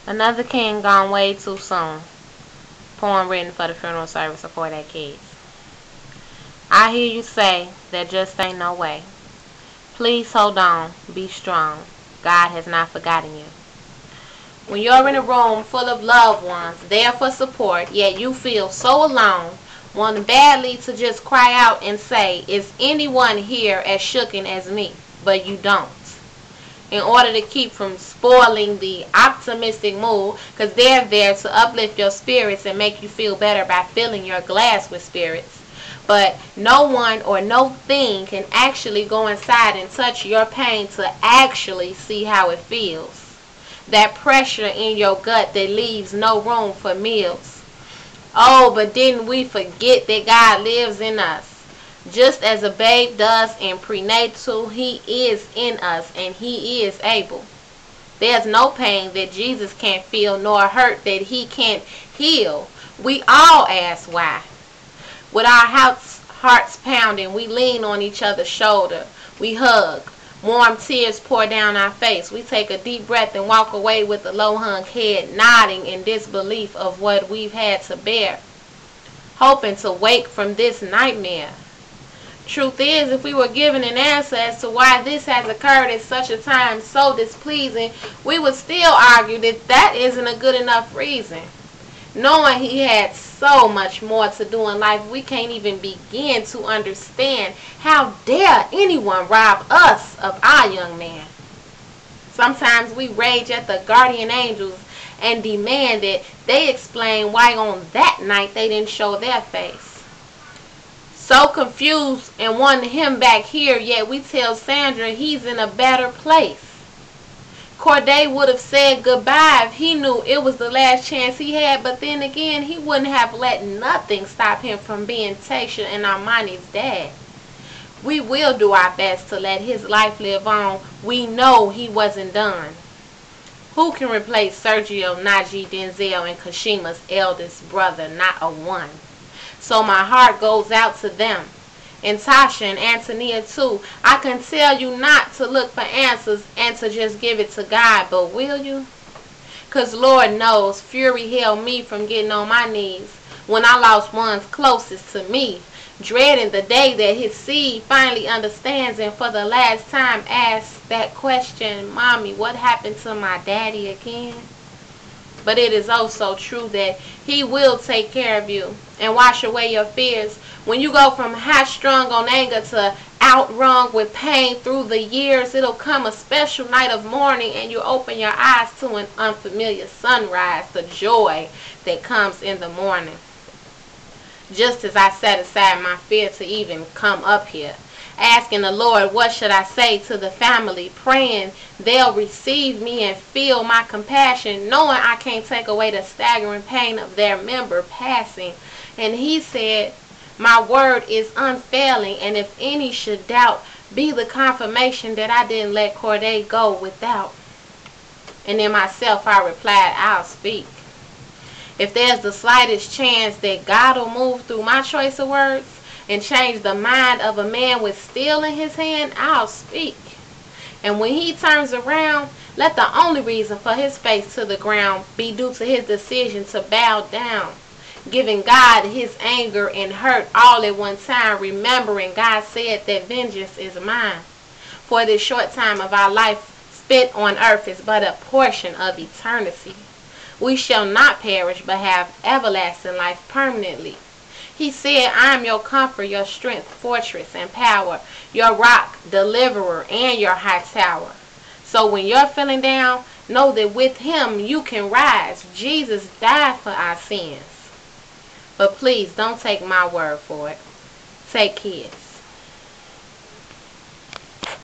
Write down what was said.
Another king gone way too soon. Poem written for the funeral service of Corday kids. I hear you say there just ain't no way. Please hold on, be strong. God has not forgotten you. When you're in a room full of loved ones, there for support, yet you feel so alone, wanting badly to just cry out and say, is anyone here as shooken as me? But you don't. In order to keep from spoiling the optimistic mood, because they're there to uplift your spirits and make you feel better by filling your glass with spirits. But no one or no thing can actually go inside and touch your pain to actually see how it feels. That pressure in your gut that leaves no room for meals. Oh, but didn't we forget that God lives in us? Just as a babe does in prenatal, he is in us and he is able. There's no pain that Jesus can't feel, nor hurt that he can't heal. We all ask why. With our hearts pounding, we lean on each other's shoulder. We hug. Warm tears pour down our face. We take a deep breath and walk away with a low-hung head, nodding in disbelief of what we've had to bear, hoping to wake from this nightmare. Truth is, if we were given an answer as to why this has occurred at such a time so displeasing, we would still argue that that isn't a good enough reason. Knowing he had so much more to do in life, we can't even begin to understand how dare anyone rob us of our young man. Sometimes we rage at the guardian angels and demand that they explain why on that night they didn't show their face. So confused and wanting him back here, yet we tell Sandra he's in a better place. Corday would have said goodbye if he knew it was the last chance he had, but then again, he wouldn't have let nothing stop him from being Tasha and Armani's dad. We will do our best to let his life live on. We know he wasn't done. Who can replace Sergio, Najee, Denzel, and Kashima's eldest brother? Not a one. So my heart goes out to them. And Tasha and Antonia too. I can tell you not to look for answers and to just give it to God, but will you? Because Lord knows fury held me from getting on my knees when I lost ones closest to me, dreading the day that his seed finally understands and for the last time asks that question, Mommy, what happened to my daddy again? But it is oh so true that he will take care of you and wash away your fears. When you go from high-strung on anger to outrun with pain through the years, it'll come a special night of mourning and you open your eyes to an unfamiliar sunrise, the joy that comes in the morning. Just as I set aside my fear to even come up here, asking the Lord, what should I say to the family, praying they'll receive me and feel my compassion, knowing I can't take away the staggering pain of their member passing. And he said, my word is unfailing, and if any should doubt, be the confirmation that I didn't let Corday go without. And in myself I replied, I'll speak. If there's the slightest chance that God will move through my choice of words and change the mind of a man with steel in his hand, I'll speak. And when he turns around, let the only reason for his face to the ground be due to his decision to bow down, giving God his anger and hurt all at one time, remembering God said that vengeance is mine. For this short time of our life spent on earth is but a portion of eternity. We shall not perish but have everlasting life permanently. He said, I am your comfort, your strength, fortress, and power, your rock, deliverer, and your high tower. So when you're feeling down, know that with him you can rise. Jesus died for our sins. But please don't take my word for it. Take his.